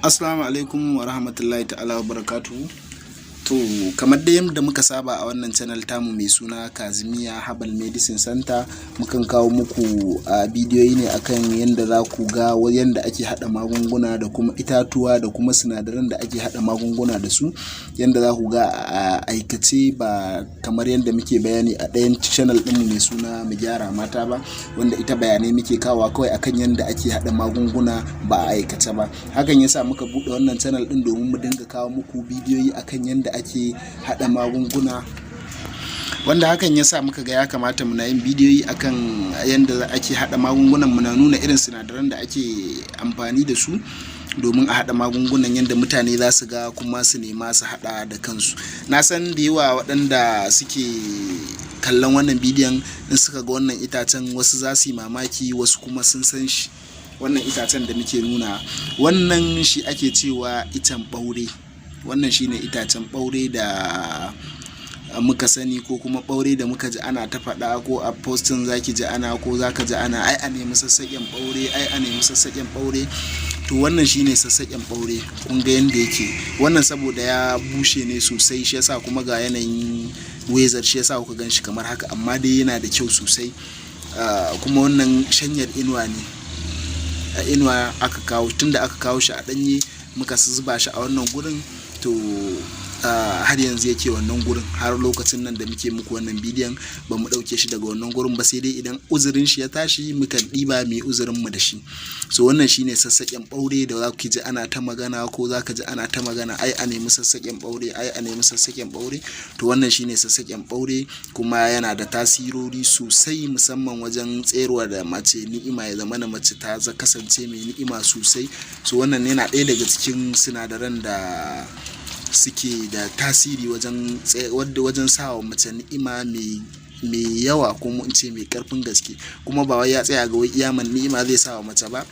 Assalamu alaikum wa rahmatullahi ta'ala wa barakatuhu. To kamar da yadda muka saba a wannan channel tamu mai suna Kazimiya Herbal Medicine Center, mukan kawo muku bidiyoyi ne akan yadda za ku ga yadda ake hada magunguna da kuma itatuwa da kuma sinadaran da ake hada magunguna da su, yadda za ku ga a aikace ba kamar yadda muke bayani a ɗayan channel ɗinmu mai suna Mu Gyara Mata ba, wanda ita bayanai muke kawo kawai akan yadda ake hada magunguna ba a aikace ba. Hakan yasa muka buɗe wannan channel ɗin domin mu dinga kawo muku bidiyoyi akan yadda ake hada magunguna, wanda hakan yasa muka ga ya kamata muna yin bidiyoyi akan yadda ake hada magungunan, muna nuna irin sinadaran da ake amfani da su domin a hada magungunan yadda mutane za su ga kuma su nema su hada da kansu. Na san da yawa waɗanda suke kallon wannan bidiyon in suka ga wannan itacen, wasu za su yi mamaki, wasu kuma sun san shi. Wannan itacen da muke nuna, wannan shi ake cewa icen ɓaure. Wannan shine itacen ɓaure da muka sani, ko kuma ɓaure da muka ji ana ta faɗa, ko a postin zaki ji ana, ko zaka ji ana ai a nemi sassaƙen ɓaure, ai a nemi sassaƙen ɓaure. To wannan shine sassaƙen ɓaure, kun ga yanda yake. Wannan saboda ya bushe ne sosai, shi yasa kuma ga yanayin weather shi yasa kuka gan shi kamar haka, amma dai yana da kyau sosai. Kuma wannan shanyar inuwa ne, a inuwa aka kawo, tunda aka kawo shi a ɗanye muka zuba shi a wannan gurin. To har yanzu yake wannan gurin, har lokacin nan da muke muku wannan bidiyon ba mu ɗauke shi daga wannan gurin ba, sai dai idan uzurin shi ya tashi mukan ɗiba mai uzurin mu da shi. So wannan shine sassaƙen ɓaure da za ku ji ana ta magana, ko za ka ji ana ta magana ai a nemi sassaƙen ɓaure, ai a nemi sassaƙen ɓaure. To wannan shine sassaƙen ɓaure, kuma yana da tasirori sosai, musamman wajen tsayarwa da mace ni'ima, ya zama na mace ta kasance mai ni'ima sosai. So wannan yana ɗaya daga cikin sinadaran da suke da tasiri wajen sawa mace ni'ima mai yawa, kuma in ce mai karfin gaske. Kuma ba wai ya tsaya ga wai iya ni'ima zai sawa mace ba.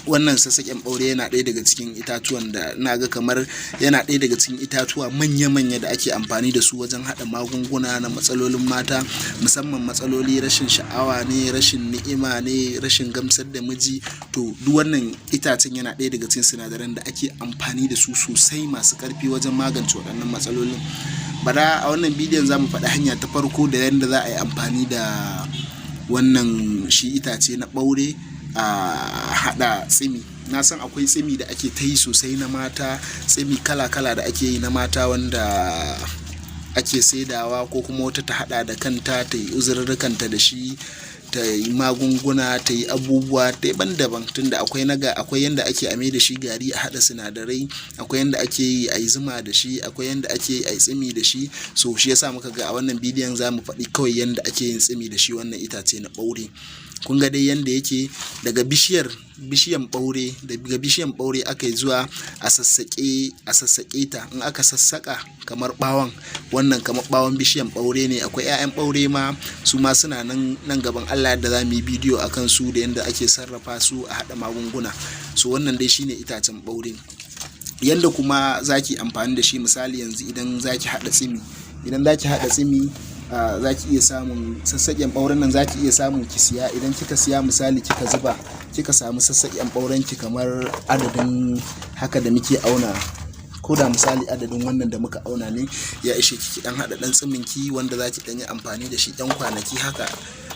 Wannan sassaƙen ɓaure yana ɗaya daga cikin itatuwan da ina ga kamar yana ɗaya daga cikin itatuwa manya-manya da ake amfani da su wajen haɗa magunguna na matsalolin mata, musamman matsaloli rashin sha'awa ne, rashin ni'ima ne, rashin gamsar da miji. To duk wannan itacen yana ɗaya daga cikin sinadaran da ake amfani da su sosai, masu ƙarfi wajen magance waɗannan matsalolin. Bara a wannan bidiyon za mu faɗi hanya ta farko da yadda za a yi amfani da wannan shi itace na ɓaure a hada tsimi. Na san akwai tsimi da ake ta yi sosai na mata, tsimi kala-kala da ake yi na mata wanda ake saidawa, ko kuma wata ta hada da kanta ta yi uzurrukanta da shi, ta yi magunguna, ta yi abubuwa daban-daban. Tunda akwai yanda ake ame da shi gari a hada sinadarai, akwai yanda ake yi a yi zuma da shi, akwai yanda ake yi a yi tsimi da shi. So shi yasa muka ga a wannan bidiyon za mu faɗi kawai yanda ake yin tsimi da shi wannan itace na ɓaure. Kun ga dai yanda yake, daga bishiyan ɓaure aka yi zuwa a sassaƙe ta. In aka sassaƙa kamar ɓawon, wannan kamar ɓawon bishiyan ɓaure ne. Akwai 'ya'yan ɓaure ma, su ma suna nan gaban Allah da za mu yi bidiyo akan su da yanda ake sarrafa su a haɗa magunguna. So wannan dai shine itacen ɓaure. Yanda kuma zaki amfani da shi, misali yanzu idan zaki haɗa tsimi, za ki iya samun sassaƙen ɓauren nan, za ki iya samun ki siya. Idan kika siya misali kika zuba, kika samu sassaƙen ɓauren ki kamar adadin haka da muke auna, ko da misali adadin wannan da muka auna ne, ya ishe ki dan haɗa ɗan tsimin ki wanda za ki ɗan yi amfani da shi ɗan kwanaki haka,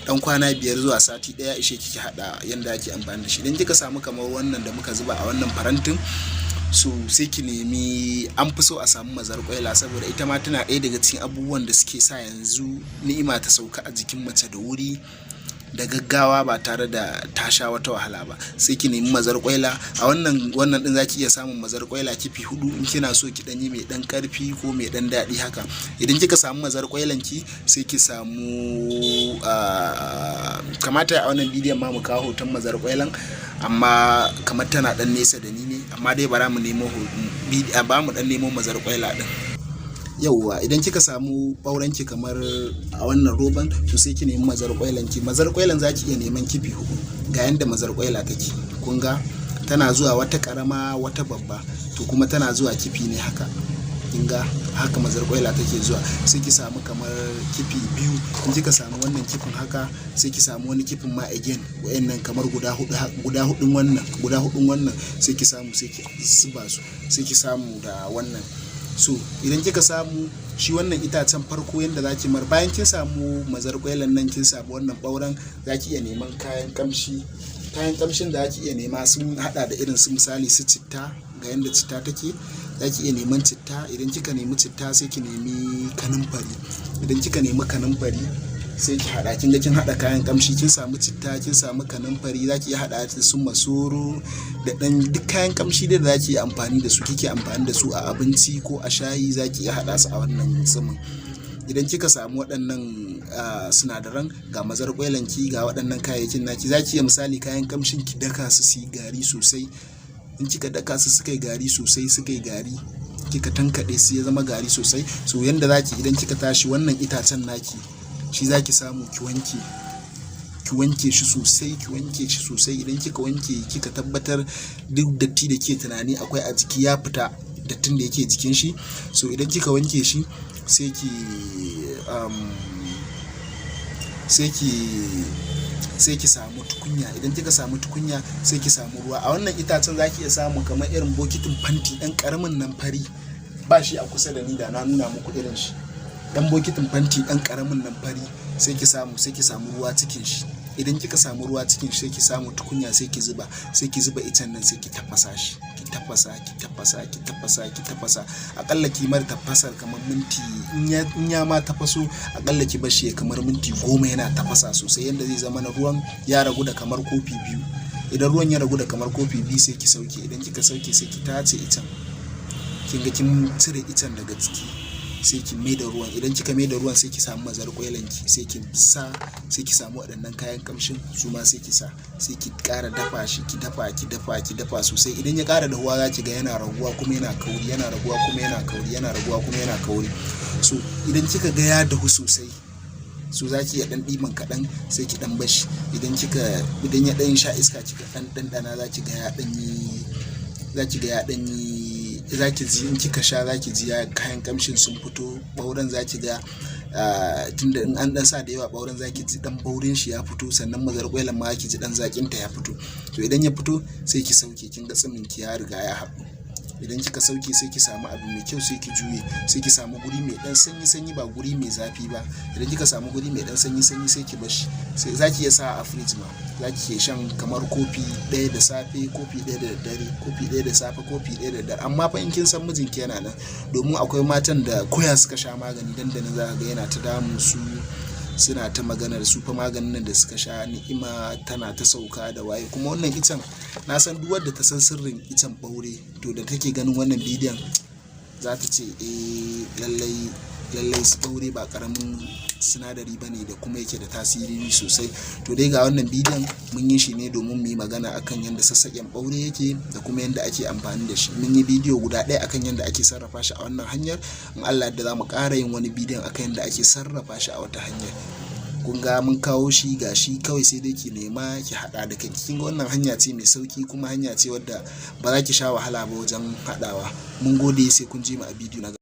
ɗan kwana 5 zuwa sati ɗaya, ishe ki haɗa yanda ake amfani da shi. Idan kika samu kamar wannan da muka zuba a wannan farantin, so sai ki nemi, an fi so a samu mazarƙwaila, saboda ita ma tana ɗaya daga cikin abubuwan da suke sa yanzu ni'ima ta sauka a jikin mace da wuri, da gaggawa, ba tare da ta sha wata wahala ba. Sai ki nemi mazarƙwaila. A wannan din zaki iya samun mazarƙwaila kifi 4 in kina so ki dan yi mai dan karfi ko mai dan daɗi haka. Idan kika samu mazarƙwailan ki, sai ki samu kamata a wannan bidiyon ma mu kawo hoton mazarƙwailan, amma kamar tana dan nesa da ni ne, amma dai bara mu nemo dan nemo mazarƙwaila din. Yauwa, idan kika samu ɓauren ki kamar a wannan roban, to sai ki nemi mazarƙwailan ki. Mazarƙwailan zaki iya neman kifi 4. Ga yanda mazarƙwaila take, kun ga tana zuwa wata karama wata babba, to kuma tana zuwa kifi ne haka. kin ga haka mazarkwaila take zuwa. Sai ki samu kamar kifi biyu, in kika samu wannan kifin haka sai ki samu wani kifin ma again wayannan kamar guda hudun wannan sai ki samu sai ki zuba su, sai ki samu da wannan. So idan kika samu shi wannan itacen farko yanda zaki bayan kin samu mazarkwailan nan, kin samu wannan ɓauren, zaki iya neman kayan kamshin da zaki iya nema sun hada da irin su misali su citta, ga yanda citta take, zaki iya neman citta. Idan kika nemi citta sai ki nemi kanumfari, idan kika nemi kanumfari sai ki hada, kin ga kin hada kayan kamshi, kin samu citta, kin samu kanumfari, zaki iya hada su masoro da dan duk kayan kamshi da zaki yi amfani da su, kike amfani da su a abinci ko a shayi, zaki iya hada su a wannan tsumin. Idan kika samu waɗannan sinadaran, ga mazarkwailanki, ga waɗannan kayayyakin naki, zaki iya misali kayan kamshin ki daka su yi gari sosai. In kika daka su suka yi gari sosai, suka yi gari, kika tankade su ya zama gari sosai. So yanda zaki idan kika tashi wannan itacen naki shi zaki samu ki wanke shi sosai. Idan kika wanke kika tabbatar duk datti da ke tunani akwai a jiki ya fita, dattin da yake jikin shi. So idan kika wanke shi sai ki samu tukunya. Idan kika samu tukunya sai ki samu ruwa. A wannan itacen zaki iya samu kamar irin bokitin fanti ɗan ƙaramin nan fari, ba shi a kusa da ni da na nuna muku irin shi. Dan bokitin fanti ɗan ƙaramin nan fari sai ki samu ruwa cikin shi. Idan kika samu ruwa cikin shi sai ki samu tukunya sai ki zuba icen nan sai ki tafasa shi, ki tafasa akalla kimar tafasar kamar minti, in ya ma tafaso akalla ki bar shi kamar minti 10 yana tafasa sosai, yanda zai zama na ruwan ya ragu da kamar kofi 2. Idan ruwan ya ragu da kamar kofi 2 sai ki sauke. Idan kika sauke sai ki tace icen, kin ga kin cire icen daga ciki, sai ki maida ruwan. Idan kika maida ruwan sai ki samu mazarkwailanki sai ki samu waɗannan kayan kamshin su ma sai ki sa, sai ki ƙara dafa shi, ki dafa sosai. Idan ya ƙara dahuwa za ki ga yana raguwa kuma yana kauri, yana raguwa kuma yana kauri. So idan kika ga ya dahu sosai, so za ki iya ɗan ɗiban kaɗan sai ki ɗan bashi. Idan ya ɗan sha iska kika ɗan ɗanɗana za ki ga ya ɗan yi, zaki ji in kika sha zaki ji kayan kamshin sun fito. Ɓauren zaki ga tunda in an dan sa da yawa ɓauren zaki ji dan baurin shi ya fito, sannan mazarkwailan ma zaki ji dan zakin ta ya fito. To idan ya fito sai ki sauke, kin ga tsumin ki ya riga ya haɗu. Idan kika sauke sai ki samu abu mai kyau sai ki juye, sai ki samu guri mai dan sanyi ba guri mai zafi ba. Idan kika samu guri mai dan sanyi sai ki bashi, sai zaki iya sa a fridge ma. Zaki iya shan kamar kofi 1 da safe, kofi 1 da daddare, kofi 1 da safe, kofi 1 da daddare. Amma fa in kin san mijinki yana nan, domin akwai matan da koya suka sha magani dandanan za ka ga yana ta damun su, suna ta maganar su fa maganin nan da suka sha ni'ima tana ta sauka da waye. Kuma wannan icen na san duk wadda ta san sirrin icen ɓaure to da take ganin wannan bidiyon za ta ce lallai ɓaure ba ƙaramin sinadari bane da kuma yake da tasiri sosai. To dai ga wannan bidiyon mun yi shi ne domin mu yi magana akan yadda sassaƙen ɓaure yake da kuma yadda ake amfani da shi. Mun yi bidiyo guda ɗaya akan yadda ake sarrafa shi a wannan hanyar, in Allah da za mu ƙara yin wani bidiyon akan yadda ake sarrafa shi a wata hanyar. Kun ga mun kawo shi ga shi, kawai sai dai ki nema ki haɗa da kai. Kin ga wannan hanya ce mai sauki kuma hanya ce wadda ba za ki sha wahala ba wajen haɗawa. Mun gode, sai kun ji mu a bidiyo na gaba.